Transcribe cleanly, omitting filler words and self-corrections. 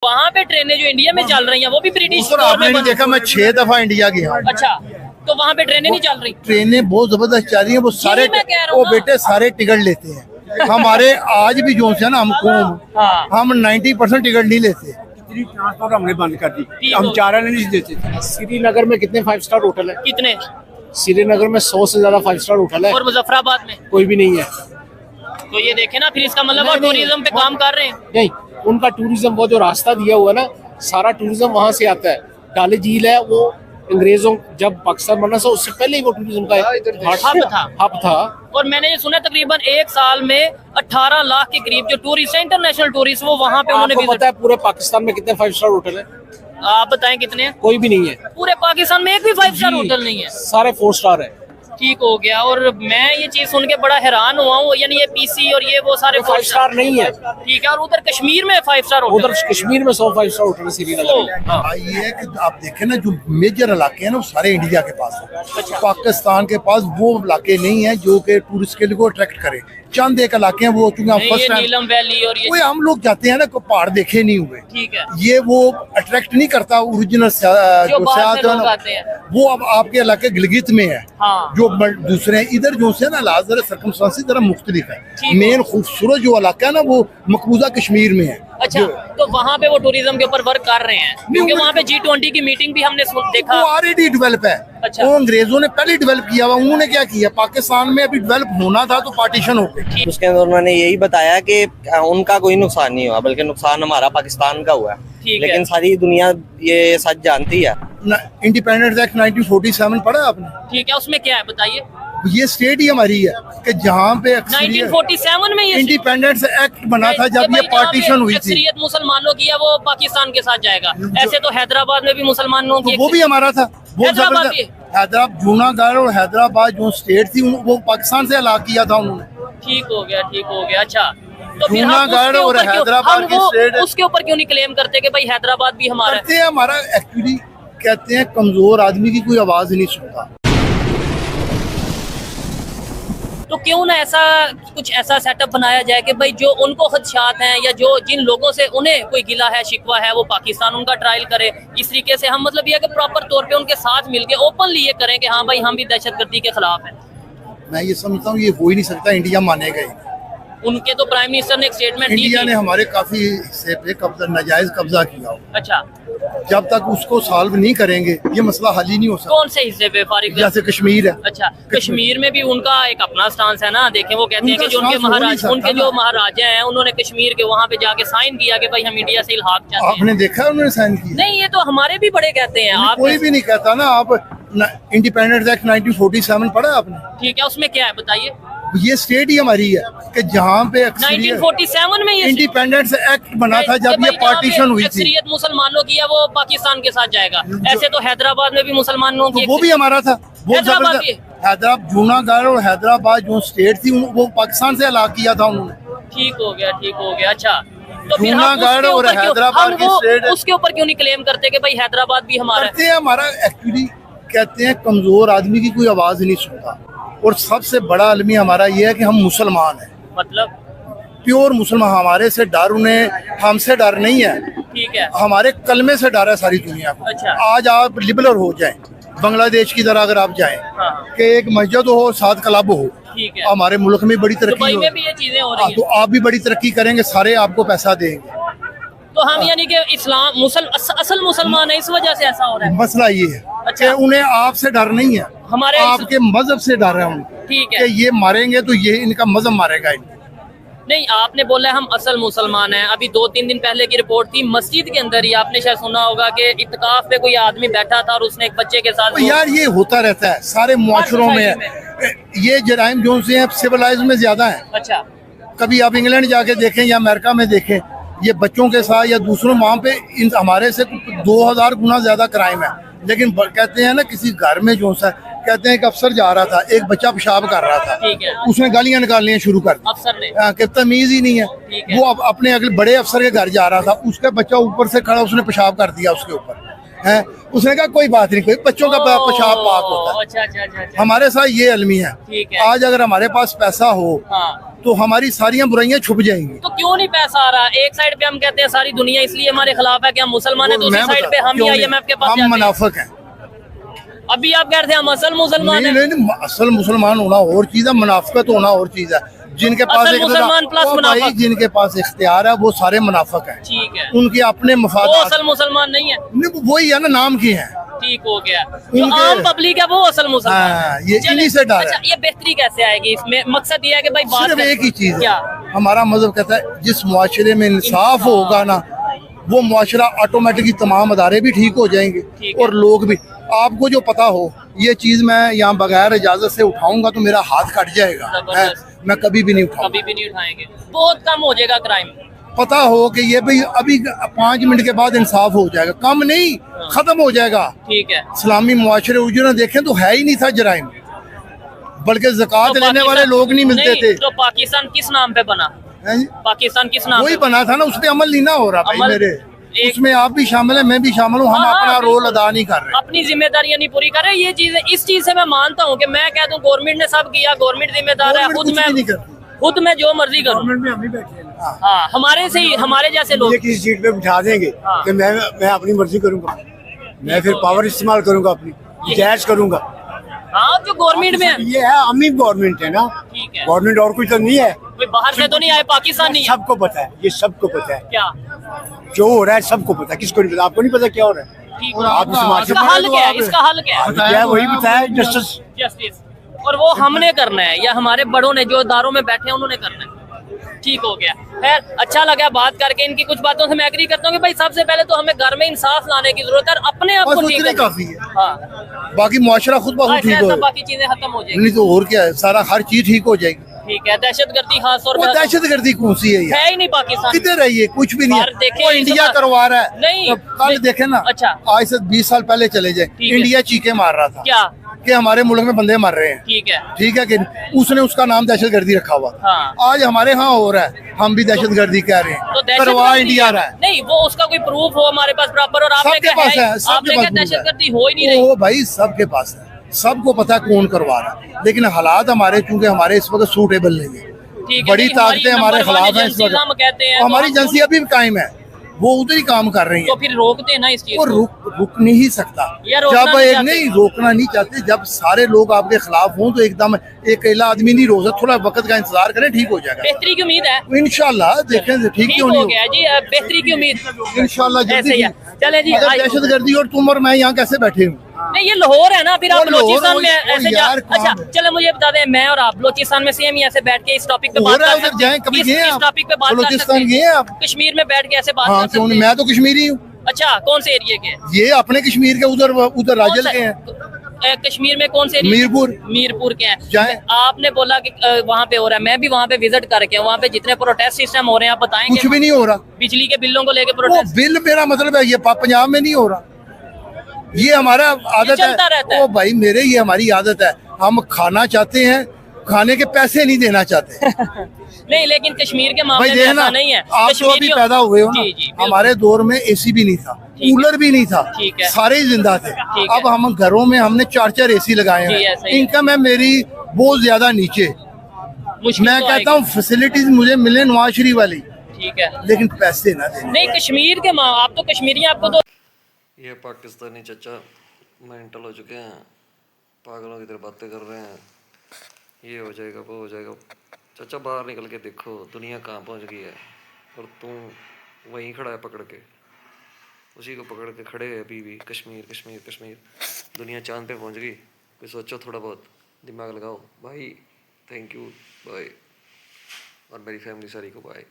वहाँ पे ट्रेनें जो इंडिया में चल रही हैं वो भी ब्रिटिश सर आपने नहीं देखा, मैं 6 दफा इंडिया गया हूँ। अच्छा, तो वहाँ पे ट्रेनें नहीं चल रही? ट्रेनें बहुत जबरदस्त चल रही है, वो सारे मैं कह रहा हूँ वो ना। बेटे सारे टिकट लेते हैं। हमारे आज भी जो है ना हाँ। हम 90% टिकट नहीं लेते। इतनी ट्रांसपोर्ट हमने बंद कर दी, ठीक हम हो। चारा नहीं देते थे। श्रीनगर में कितने 5 स्टार होटल है? कितने? श्रीनगर में 100 से ज्यादा 5 स्टार होटल है, और मुजफ्फराबाद में? कोई भी नहीं है। तो ये देखे ना, फिर इसका मतलब वो नहीं, नहीं, टूरिज्म पे काम कर रहे हैं। नहीं, उनका टूरिज्म वो जो रास्ता दिया हुआ है ना, सारा टूरिज्म वहां से आता है। डाली झील है वो अंग्रेजों जब पाकिस्तान बना था उससे पहले ही वो टूरिज्म का हब था। और मैंने ये सुना तकरीबन एक साल में 18 लाख के करीब जो टूरिस्ट है, इंटरनेशनल टूरिस्ट, वो वहाँ पे उन्होंने आपको पता है पूरे पाकिस्तान में कितने 5 स्टार होटल है? आप बताएं कितने हैं? कोई भी नहीं है। पूरे पाकिस्तान में एक भी 5 स्टार जी, होटल नहीं है। सारे 4 स्टार है। ठीक हो गया। और मैं ये चीज सुन के बड़ा हैरान हुआ हूँ, यानी ये पीसी और ये वो सारे 5 स्टार नहीं है। ठीक है। और उधर कश्मीर में 5 स्टार होटल उधर कश्मीर में 100 5 स्टार होटल है श्रीनगर में। हाँ। ये है कि आप देखें ना, जो मेजर इलाके हैं ना वो सारे इंडिया के पास है। अच्छा। पाकिस्तान के पास वो इलाके नहीं है जो कि टूरिस्ट के लिए को अट्रैक्ट करे। चंद एक इलाके हैं वो, चूंकि हम नहीं, फर्स्ट ये टाइम नीलम वैली और ये कोई हम लोग जाते हैं ना, कोई पहाड़ देखे नहीं हुए। ठीक है। ये वो अट्रैक्ट नहीं करता ओरिजिनल जो बाहर सेहत से है लोग ना, आते हैं। वो अब आपके इलाके गिलगित में है। हाँ। जो दूसरे हैं इधर जो है ना, लाजर सर्कमस्टांसेस जरा मुख्तलिफ है। ठीक मेन खूबसूरत जो इलाका है ना वो मकबूजा कश्मीर में है। अच्छा, तो वहाँ पे वो टूरिज्म के ऊपर वर्क कर रहे हैं, क्योंकि वहाँ पे G20 की मीटिंग भी हमने देखा। वो ऑलरेडी डेवलप है। अच्छा। वो अंग्रेजों ने पहले डेवलप किया हुआ। उन्होंने क्या किया, पाकिस्तान में अभी डेवलप होना था तो पार्टीशन हो गया। उसके अंदर उन्होंने यही बताया कि उनका कोई नुकसान नहीं हुआ, बल्कि नुकसान हमारा पाकिस्तान का हुआ है। ठीक लेकिन है। सारी दुनिया ये सच जानती है। इंडिपेंडेंस एक्ट 1947 पढ़ा आपने? ठीक है, उसमें क्या है बताइए? ये स्टेट ही हमारी है कि जहाँ पे 1947 में ये इंडिपेंडेंस एक्ट बना था जब ये पार्टीशन हुई थी। अक्सरियत मुसलमानों की है, वो पाकिस्तान के साथ जाएगा। ऐसे तो हैदराबाद में भी मुसलमानों की तो वो भी हमारा था। वो हैदराबाद भी? हैदराबाद, जूनागढ़ और हैदराबाद जो स्टेट थी वो पाकिस्तान से अलग किया था उन्होंने। ठीक हो गया, ठीक हो गया। अच्छा, तो फिर हम जूनागढ़ उसके और ऊपर क्यों- हैदराबाद हम की वो स्टेट उसके ऊपर क्यों नहीं क्लेम करते कि भाई हैदराबाद भी हमारा है? करते हैं। हमारा एक्चुअली कहते हैं कमजोर आदमी की कोई आवाज नहीं सुनता। तो क्यों ना ऐसा कुछ ऐसा सेटअप बनाया जाए कि भाई जो उनको खदशात हैं या जो जिन लोगों से उन्हें कोई गिला है शिकवा है वो पाकिस्तान उनका ट्रायल करे। इस तरीके से हम मतलब ये कि प्रॉपर तौर पे उनके साथ मिलके ओपनली ये करें कि हाँ भाई हम भी दहशतगर्दी के खिलाफ हैं। मैं ये समझता हूँ ये हो ही नहीं सकता, इंडिया मानेगा ही। उनके तो प्राइम मिनिस्टर ने एक स्टेटमेंट दी इंडिया ने थी। हमारे काफी हिस्से पे नाजायज कब्जा किया हो। अच्छा, जब तक उसको सॉल्व नहीं करेंगे ये मसला हल ही नहीं हो सकता। कौन से हिस्से पे फारिग? जैसे कश्मीर है। अच्छा, कश्मीर में भी उनका एक अपना स्टांस है ना। देखें, वो कहते हैं कि जो उनके उनका महाराज stance हो उनके नहीं जो सकता महाराजा हैं उन्होंने कश्मीर के वहाँ पे जाके साइन किया कि भाई हम इंडिया से इल्हाक चाहते हैं। आपने देखा है उन्होंने साइन किया? नहीं, ये तो हमारे भी बड़े कहते हैं। आप कोई भी नहीं कहता ना। आप इंडिपेंडेंस एक्ट 1947 पढ़ा आपने? ठीक है, उसमें क्या है बताइए? ये स्टेट ही हमारी है कि जहाँ पे 1947 में ये इंडिपेंडेंस एक्ट बना था जब ये पार्टीशन हुई थी। अक्सरियत मुसलमानों की है वो पाकिस्तान के साथ जाएगा। ऐसे तो हैदराबाद में भी मुसलमानों की तो वो भी हमारा था। वो हैदराबाद भी? हैदराबाद, जूनागढ़ और हैदराबाद जो स्टेट थी वो पाकिस्तान से अलग किया था उन्होंने। ठीक हो गया, ठीक हो गया। अच्छा, तो फिर हम जूनागढ़ उसके और ऊपर क्यों- हैदराबाद हम की वो स्टेट उसके ऊपर क्यों नहीं क्लेम करते कि भाई हैदराबाद भी हमारा है? करते हैं। हमारा एक्चुअली कहते हैं कमजोर आदमी की कोई आवाज नहीं सुनता। और सबसे बड़ा अलमी हमारा ये है कि हम मुसलमान हैं, मतलब प्योर मुसलमान। हमारे से डर उन्हें हमसे डर नहीं है, ठीक है। हमारे कलमे से डर है सारी दुनिया को। अच्छा। आज आप लिबरल हो जाएं, बांग्लादेश की तरह अगर आप जाएं हाँ, कि एक मस्जिद हो, 7 क्लब हो, ठीक है। हमारे मुल्क में बड़ी तरक्की दुबई हो, में भी ये चीजें हो रही तो हैं। आप भी बड़ी तरक्की करेंगे, सारे आपको पैसा देंगे। तो हम यानी कि इस्लाम असल मुसलमान है, इस वजह से ऐसा हो रहा है। मसला ये है अच्छा। कि उन्हें आपसे डर नहीं है, हमारे आपके मजहब से डर है उनको ठीक है। कि ये मारेंगे तो ये इनका मजहब मारेगा इनको। नहीं, आपने बोला है हम असल मुसलमान हैं। अभी 2-3 दिन पहले की रिपोर्ट थी मस्जिद के अंदर ही, आपने शायद सुना होगा कि इत्तिकाफ पे कोई आदमी बैठा था और उसने एक बच्चे के साथ तो यार ये होता रहता है सारे मुआशरों में है। ये जराइम जो से सिविलाइज में ज्यादा है। अच्छा, कभी आप इंग्लैंड जाके देखें या अमेरिका में देखें, ये बच्चों के साथ या दूसरों वहाँ पे हमारे से 2000 गुना ज्यादा क्राइम है। लेकिन कहते हैं ना किसी घर में जो सा कहते हैं कि अफसर जा रहा था, एक बच्चा पेशाब कर रहा था, ठीक है। उसने गालियां निकालनी शुरू कर दी। अफसर ने कि तमीज ही नहीं ठीक है। है। वो अपने अगले बड़े अफसर के घर जा रहा था, उसका बच्चा ऊपर से खड़ा, उसने पेशाब कर दिया उसके ऊपर। है। उसने कहा कोई बात नहीं, कोई बच्चों का पेशाब पाक होता है। अच्छा अच्छा अच्छा अच्छा। हमारे साथ ये अलमी है। ठीक है। आज अगर हमारे पास पैसा हो हाँ तो हमारी सारी बुराइयां छुप जाएंगी। तो क्यों नहीं पैसा आ रहा? एक साइड पे हम कहते हैं सारी दुनिया इसलिए हमारे खिलाफ है कि हम मुसलमान हैं, वो दूसरी मैं साइड बता- पे हम ही क्यों नहीं? IMF के पास हम जाते हैं। मुनाफिक हैं। अभी आप कह रहे थे हम असल मुसलमान नहीं हैं। नहीं नहीं, असल मुसलमान होना और चीज है, मुनाफिकत होना और चीज है। जिनके पास असल मुसलमान प्लस वो भाई मुनाफिक। जिनके पास इख्तियार है वो सारे मुनाफिक हैं। ठीक है। उनके अपने वो मफादात असल मुसलमान नहीं है। नहीं, वही है ना, नाम की है। ठीक हो गया। जो उनके- आम पब्लिक है वो असल मुसलमान हाँ, है। ये चलें। इन्हीं से डर है। अच्छा, ये बेहतरी कैसे आएगी इसमें? मकसद ये है कि भाई बात सिर्फ एक ही चीज है, क्या? हमारा मजहब कहता है जिस मुआशरे में इंसाफ होगा ना वो मुआशरा ऑटोमेटिकली तमाम अदारे भी ठीक हो जाएंगे ठीक है। और लोग भी। आपको जो पता हो ये चीज मैं यहाँ बगैर इजाजत से उठाऊंगा तो मेरा हाथ कट जाएगा है, जबरदस्त। मैं कभी भी नहीं उठाऊंगा। कभी भी नहीं उठाएंगे, बहुत कम हो जाएगा क्राइम। पता हो कि ये भाई अभी 5 मिनट के बाद इंसाफ हो जाएगा, कम नहीं खत्म हो जाएगा। ठीक है। इस्लामी मुआशरे उजरा देखें तो है ही नहीं था जराइम, बल्कि ज़कात तो लेने वाले पाकिस्तान- लोग नहीं मिलते थे। तो पाकिस्तान किस नाम पे बना? हैं जी? पाकिस्तान किस नाम वही पे बना था ना, उस पे अमल नहीं ना हो रहा भाई अमल- मेरे। एक- उसमें आप भी शामिल है, मैं भी शामिल हूँ, हम हाँ, अपना बिल्कुल। रोल अदा नहीं कर रहे। अपनी जिम्मेदारियां नहीं पूरी कर रहे। ये चीजें, इस चीज से मैं मानता हूँ कि मैं कह दूं गवर्नमेंट ने सब किया, गवर्नमेंट जिम्मेदार है, गवर्नमेंट खुद कुछ भी नहीं मैं करती। खुद मैं जो मर्जी करूँ। गवर्नमेंट में हम ही बैठे हैं। हाँ, हमारे से ही, हमारे जैसे लोग। मुझे किसी सीट पे बिठा देंगे हाँ। कि मैं अपनी मर्जी करूंगा, मैं फिर पावर इस्तेमाल करूंगा अपनी, जायज करूंगा। हाँ, जो गवर्नमेंट में है। ये है हम ही गवर्नमेंट है ना, ठीक है। गवर्नमेंट और कुछ तो नहीं है। कोई बाहर से तो नहीं आए, पाकिस्तान नहीं है। सबको पता है, ये सबको पता है क्या? जो हो रहा है, सबको पता है। किसको नहीं पता? आपको नहीं पता क्या हो रहा है? ठीक और है। आप समाज इसका हल क्या है? इसका हल क्या है? क्या है वही बताया, जस्टिस। जस्टिस। और वो हमने करना है या हमारे बड़ों ने जो इदारों में बैठे हैं उन्होंने करना है। ठीक हो गया। खैर, अच्छा लगा बात करके। इनकी कुछ बातों से मैं एग्री करता हूँ कि भाई सबसे पहले तो हमें घर में इंसाफ लाने की जरूरत है और अपने आप बस को ठीक उतने करना। काफी है, हाँ, बाकी मुआशरा खुद ब खुद ठीक हो। बाकी चीजें खत्म हो जाएगी। नहीं तो और क्या है, सारा हर चीज ठीक हो जाएगी। ठीक है। दहशतगर्दी खास तौर वो पर दहशतगर्दी कौन सी है ये? है ही नहीं पाकिस्तान। किधर है ये? कुछ भी नहीं बाहर है। देखें, वो इस इंडिया बार- करवा रहा है। नहीं, तो कल नहीं। देखे ना, अच्छा। आज से 20 साल पहले चले जाए, ठीक है। इंडिया चीखे मार रहा था क्या? कि हमारे मुल्क में बंदे मर रहे हैं। ठीक है। ठीक है कि उसने उसका नाम दहशतगर्दी रखा हुआ। हाँ। आज हमारे यहाँ हो रहा है, हम भी दहशतगर्दी कह रहे तो हैं, करवा इंडिया रहा है। नहीं, वो उसका कोई प्रूफ हो हमारे पास प्रॉपर। और आपने सबके कहा पास है, सबके आपने पास कहा proof है। दहशतगर्दी हो ही नहीं रही। ओ भाई सबके पास है, सबको पता है कौन करवा रहा है, लेकिन हालात हमारे चूंकि हमारे इस वक्त सूटेबल नहीं है। ठीक है। बड़ी नहीं, ताकतें हमारे नंबर वन खिलाफ हैं इस एजेंसीज हम वक्त। कहते हैं और हमारी तो हम एजेंसी अभी भी कायम है, वो उधर ही काम कर रही तो है। फिर रोकते हैं ना इस चीज वो को। रुक नहीं सकता। या रोकना जब नहीं एक चाहते। नहीं रोकना नहीं चाहते, जब सारे लोग आपके खिलाफ हों तो एकदम एक अकेला आदमी नहीं रोक सकता। थोड़ा वक्त का इंतजार करें, ठीक हो जाएगा बेहतरी की उम्मीद है। इंशाल्लाह। देखें ठीक ठीक क्यों हो नहीं गया जी। बेहतरी की उम्मीद इंशाल्लाह ऐसे जल्दी। ही है। चले जी। अगर आज- दहशतगर्दी और तुम और मैं यहाँ कैसे बैठे हूँ? नहीं, ये लाहौर है ना, फिर आप वो लाहौर बलोचिस्तान हो, में वो ऐसे यार कहाँ अच्छा, है? चलो मुझे बता दें, मैं और आप बलोचिस्तान में सेम ही ऐसे बैठ के इस टॉपिक पे हो बात रहा है, कर उधर सकते हैं। जाएं, कभी किस- गए किस आप? टॉपिक पे बात कर बलूचिस्तान सकते गए हैं? आप? कश्मीर में बैठ के ऐसे बात हाँ कर क्यों सकते नहीं, हैं। मैं तो कश्मीरी हूँ। अच्छा, कौन से एरिया के? ये अपने कश्मीर के उधर उधर राजल के हैं, कश्मीर में कौन से एरिया? मीरपुर। मीरपुर के हैं। जाएं। आपने बोला कि वहाँ पे हो रहा है, मैं भी वहाँ पे विजिट करके वहाँ पे जितने प्रोटेस्ट सिस्टम हो रहे हैं आप बताएंगे? कुछ भी नहीं हो रहा। बिजली के बिलों को लेके वो प्रोटेस्ट बिल मेरा मतलब है, ये पंजाब में नहीं हो रहा। ये हमारा आदत चलता रहता है। है। ओ भाई मेरे, ये हमारी आदत है, हम खाना चाहते हैं, खाने के पैसे नहीं देना चाहते। नहीं, लेकिन कश्मीर के भाई मामले में देखना, ऐसा नहीं है। आप तो अभी कश्मीरियों- पैदा हुए हो ना, जी, जी, बिल्कुल। हमारे दौर में एसी भी नहीं था, ठीक है। कूलर भी नहीं था, ठीक है। सारे ही जिंदा थे। ठीक है। अब हम घरों में हमने 4-4 एसी लगाए जी, हैं। ऐसा ही है। इनकम है मेरी बहुत ज्यादा नीचे। मुश्किल मैं तो कहता हूँ फैसिलिटीज मुझे मिले नवाज शरीफ वाली, आएगी। ठीक है। लेकिन पैसे ना देने। नहीं, कश्मीर के आप तो कश्मीरी हैं, आपको तो ये पाकिस्तानी चचा मेंटल हो चुके हैं, पागलों की तरह बातें कर रहे हैं, ये हो जाएगा वो हो जाएगा। चचा बाहर निकल के देखो दुनिया कहाँ पहुँच गई है, और तुम वहीं खड़ा है पकड़ के, उसी को पकड़ के खड़े है अभी भी। कश्मीर कश्मीर कश्मीर, दुनिया चांद पे पहुँच गई। कोई सोचो, थोड़ा बहुत दिमाग लगाओ भाई। Thank you, bye. और मेरी फैमिली सारी को बाय।